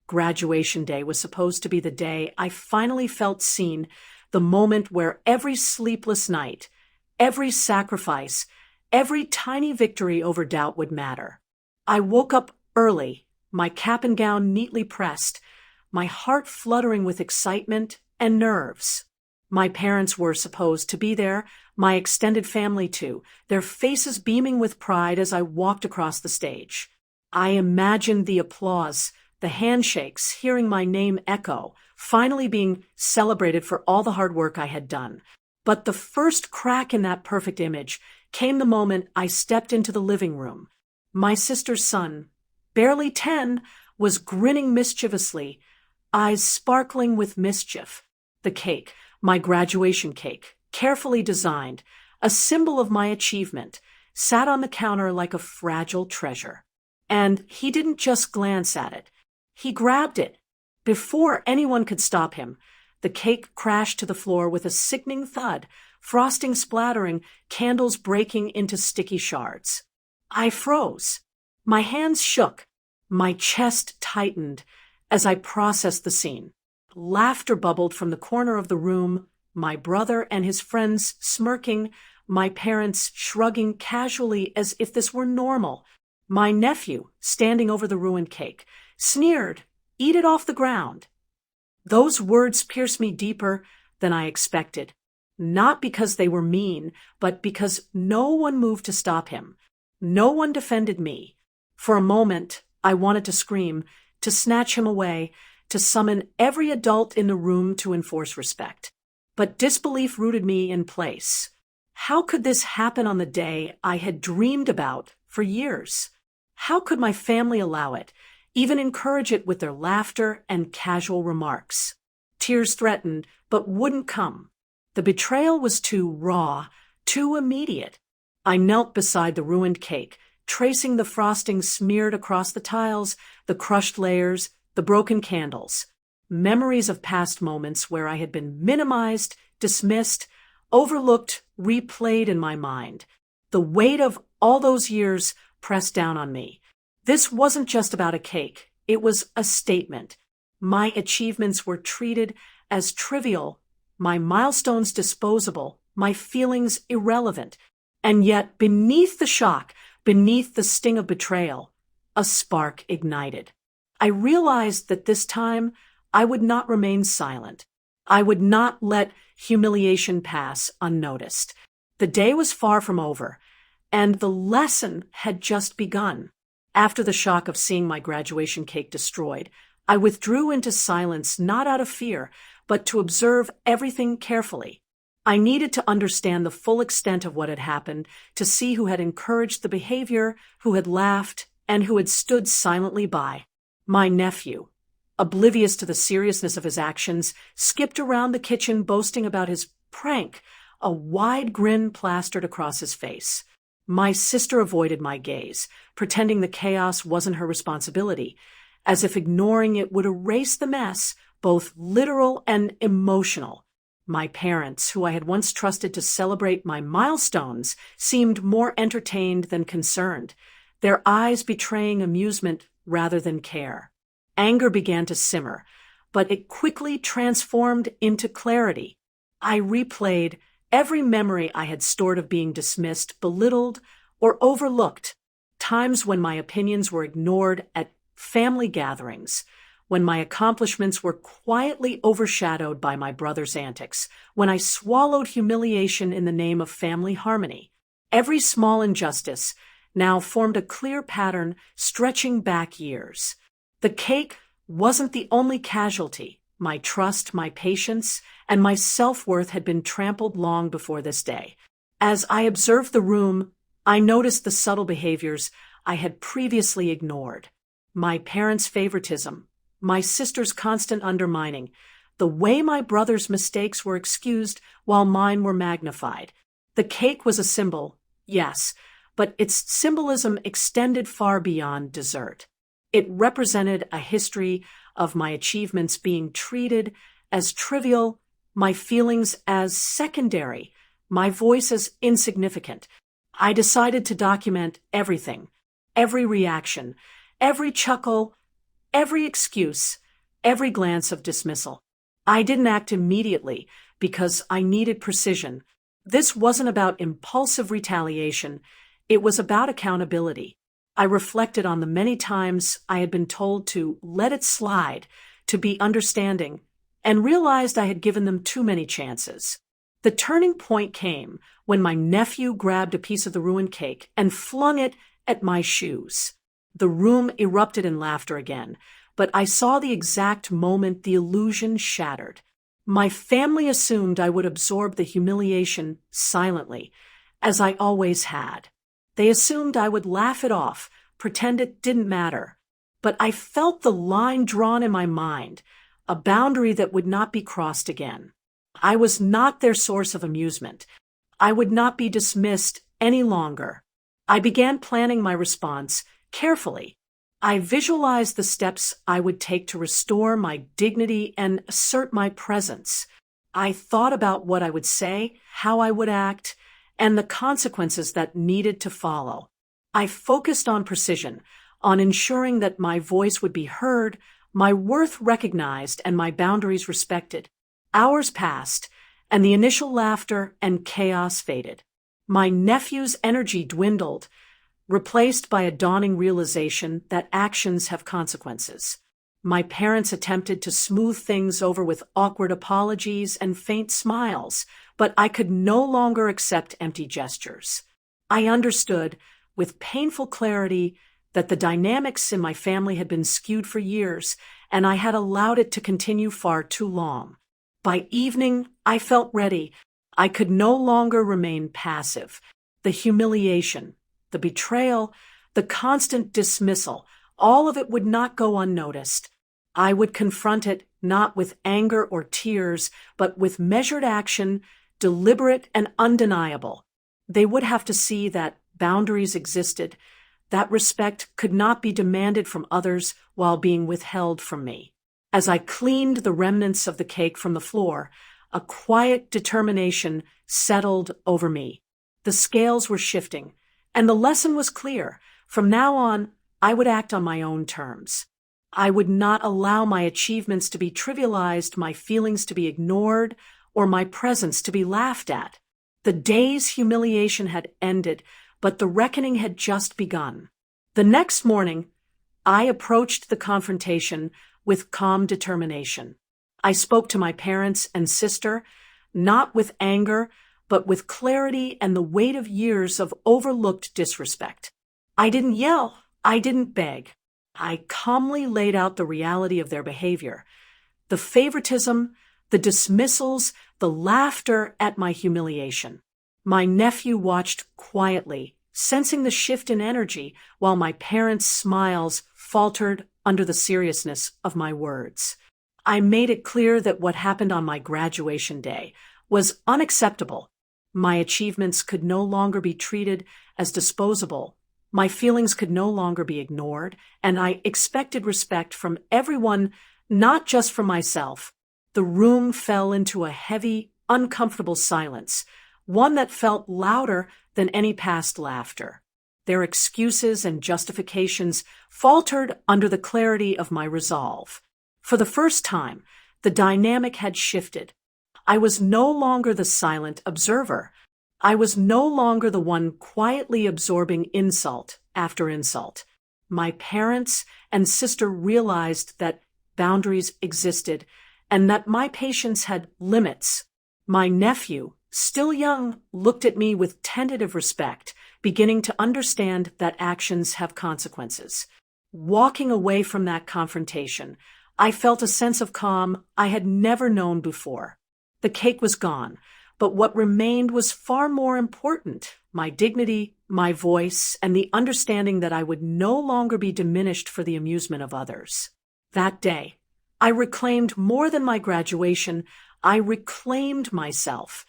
Graduation day was supposed to be the day I finally felt seen, the moment where every sleepless night, every sacrifice, every tiny victory over doubt would matter. I woke up early, my cap and gown neatly pressed, my heart fluttering with excitement and nerves. My parents were supposed to be there, my extended family too, their faces beaming with pride as I walked across the stage. I imagined the applause, the handshakes, hearing my name echo, finally being celebrated for all the hard work I had done. But the first crack in that perfect image came the moment I stepped into the living room. My sister's son, barely 10, was grinning mischievously, eyes sparkling with mischief. The cake, my graduation cake, carefully designed, a symbol of my achievement, sat on the counter like a fragile treasure. And he didn't just glance at it. He grabbed it. Before anyone could stop him, the cake crashed to the floor with a sickening thud, frosting splattering, candles breaking into sticky shards. I froze. My hands shook. My chest tightened as I processed the scene. Laughter bubbled from the corner of the room, my brother and his friends smirking, my parents shrugging casually as if this were normal. My nephew, standing over the ruined cake, sneered, "Eat it off the ground." Those words pierced me deeper than I expected, not because they were mean, but because no one moved to stop him. No one defended me. For a moment, I wanted to scream, to snatch him away, to summon every adult in the room to enforce respect. But disbelief rooted me in place. How could this happen on the day I had dreamed about for years? How could my family allow it, even encourage it with their laughter and casual remarks? Tears threatened, but wouldn't come. The betrayal was too raw, too immediate. I knelt beside the ruined cake, tracing the frosting smeared across the tiles, the crushed layers, the broken candles. Memories of past moments where I had been minimized, dismissed, overlooked, replayed in my mind. The weight of all those years pressed down on me. This wasn't just about a cake. It was a statement. My achievements were treated as trivial, my milestones disposable, my feelings irrelevant. And yet, beneath the shock, beneath the sting of betrayal, a spark ignited. I realized that this time I would not remain silent. I would not let humiliation pass unnoticed. The day was far from over, and the lesson had just begun. After the shock of seeing my graduation cake destroyed, I withdrew into silence not out of fear, but to observe everything carefully. I needed to understand the full extent of what had happened, to see who had encouraged the behavior, who had laughed, and who had stood silently by. My nephew, oblivious to the seriousness of his actions, skipped around the kitchen boasting about his prank, a wide grin plastered across his face. My sister avoided my gaze, pretending the chaos wasn't her responsibility, as if ignoring it would erase the mess, both literal and emotional. My parents, who I had once trusted to celebrate my milestones, seemed more entertained than concerned, their eyes betraying amusement rather than care. Anger began to simmer, but it quickly transformed into clarity. I replayed every memory I had stored of being dismissed, belittled, or overlooked, times when my opinions were ignored at family gatherings, when my accomplishments were quietly overshadowed by my brother's antics, when I swallowed humiliation in the name of family harmony. Every small injustice now formed a clear pattern stretching back years. The cake wasn't the only casualty. My trust, my patience, and my self-worth had been trampled long before this day. As I observed the room, I noticed the subtle behaviors I had previously ignored. My parents' favoritism, my sister's constant undermining, the way my brother's mistakes were excused while mine were magnified. The cake was a symbol, yes, but its symbolism extended far beyond dessert. It represented a history of my achievements being treated as trivial, my feelings as secondary, my voice as insignificant. I decided to document everything, every reaction, every chuckle, every excuse, every glance of dismissal. I didn't act immediately because I needed precision. This wasn't about impulsive retaliation. It was about accountability. I reflected on the many times I had been told to let it slide, to be understanding, and realized I had given them too many chances. The turning point came when my nephew grabbed a piece of the ruined cake and flung it at my shoes. The room erupted in laughter again, but I saw the exact moment the illusion shattered. My family assumed I would absorb the humiliation silently, as I always had. They assumed I would laugh it off, pretend it didn't matter. But I felt the line drawn in my mind, a boundary that would not be crossed again. I was not their source of amusement. I would not be dismissed any longer. I began planning my response carefully. I visualized the steps I would take to restore my dignity and assert my presence. I thought about what I would say, how I would act, and the consequences that needed to follow. I focused on precision, on ensuring that my voice would be heard, my worth recognized, and my boundaries respected. Hours passed, and the initial laughter and chaos faded. My nephew's energy dwindled, replaced by a dawning realization that actions have consequences. My parents attempted to smooth things over with awkward apologies and faint smiles, but I could no longer accept empty gestures. I understood, with painful clarity, that the dynamics in my family had been skewed for years, and I had allowed it to continue far too long. By evening, I felt ready. I could no longer remain passive. The humiliation, the betrayal, the constant dismissal, all of it would not go unnoticed. I would confront it not with anger or tears, but with measured action, deliberate and undeniable. They would have to see that boundaries existed, that respect could not be demanded from others while being withheld from me. As I cleaned the remnants of the cake from the floor, a quiet determination settled over me. The scales were shifting, and the lesson was clear. From now on, I would act on my own terms. I would not allow my achievements to be trivialized, my feelings to be ignored, or my presence to be laughed at. The day's humiliation had ended, but the reckoning had just begun. The next morning, I approached the confrontation with calm determination. I spoke to my parents and sister, not with anger, but with clarity and the weight of years of overlooked disrespect. I didn't yell. I didn't beg. I calmly laid out the reality of their behavior. The favoritism, the dismissals, the laughter at my humiliation. My nephew watched quietly, sensing the shift in energy, while my parents' smiles faltered under the seriousness of my words. I made it clear that what happened on my graduation day was unacceptable. My achievements could no longer be treated as disposable. My feelings could no longer be ignored, and I expected respect from everyone, not just from myself. The room fell into a heavy, uncomfortable silence, one that felt louder than any past laughter. Their excuses and justifications faltered under the clarity of my resolve. For the first time, the dynamic had shifted. I was no longer the silent observer. I was no longer the one quietly absorbing insult after insult. My parents and sister realized that boundaries existed and that my patience had limits. My nephew, still young, looked at me with tentative respect, beginning to understand that actions have consequences. Walking away from that confrontation, I felt a sense of calm I had never known before. The cake was gone, but what remained was far more important: my dignity, my voice, and the understanding that I would no longer be diminished for the amusement of others. That day, I reclaimed more than my graduation. I reclaimed myself.